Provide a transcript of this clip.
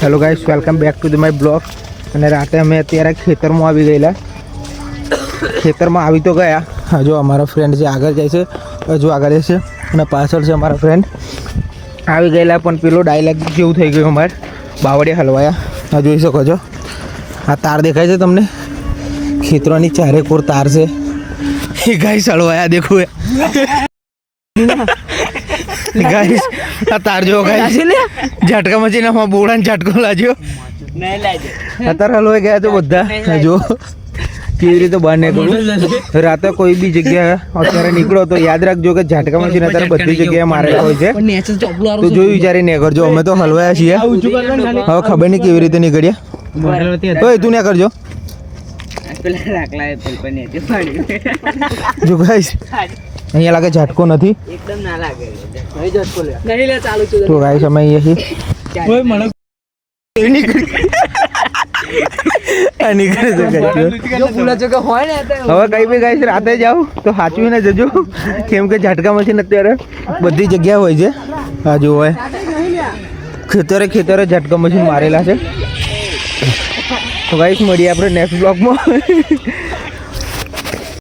Hello guys, welcome back to the my blog. અને રાતે અમે અત્યારે ખેતરમાં આવી ગયેલા. ખેતરમાં આવી તો ગયા. હજુ અમારા ફ્રેન્ડ જે આગળ જાય છે, હજુ આગળ જશે અને પાછળ છે અમારા ફ્રેન્ડ. આવી ગયેલા પણ પેલો ડાયલોગ જેવું થઈ ગયું અમારે. બાવળિયા હલવાયા. આ જોઈ શકો છો, આ તાર દેખાય છે તમને? ખેતરોની ચારે કોર તાર છે. એ ગાઈસ હલવાયા દેખો ગાઈસ. આ તાર જો ગાઈસ, ઝટકા મચીને બોળાને ઝટકો લાગ્યો. અત્યારે હલવાઈ ગયા તો બધા. જો કેવી રીતે બહાર નીકળવું. રાતે કોઈ બી જગ્યાએ અત્યારે નીકળો તો યાદ રાખજો કે ઝાટકા મશીન અત્યારે બધી જગ્યાએ મારેલા હોય છે. તો જોઈ વિચારી નીકળજો. અમે તો હલવાયા છીએ. હવે ખબર નહીં કેવી રીતે નીકળ્યા. તો તું ના કરજો. જો ગાઈસ, અહીંયા લાગે ઝાટકો નથી. એકદમ ના લાગે. નહીં ઝાટકો લે. નહીં લે, ચાલુ છે. તો ગાઈસ અમે અહીંયા છીએ. ઓય મને હવે કઈ બી ગાઈસ રાતે જાવ તો સાચવીને જજો, કેમ કે ઝાટકા મશીન અત્યારે બધી જગ્યા હોય છે. આ જો હોય ખેતરે ઝાટકા મશીન મારેલા છે. તો ગાઈસ મળીએ આપણે નેક્સ્ટ બ્લોગમાં.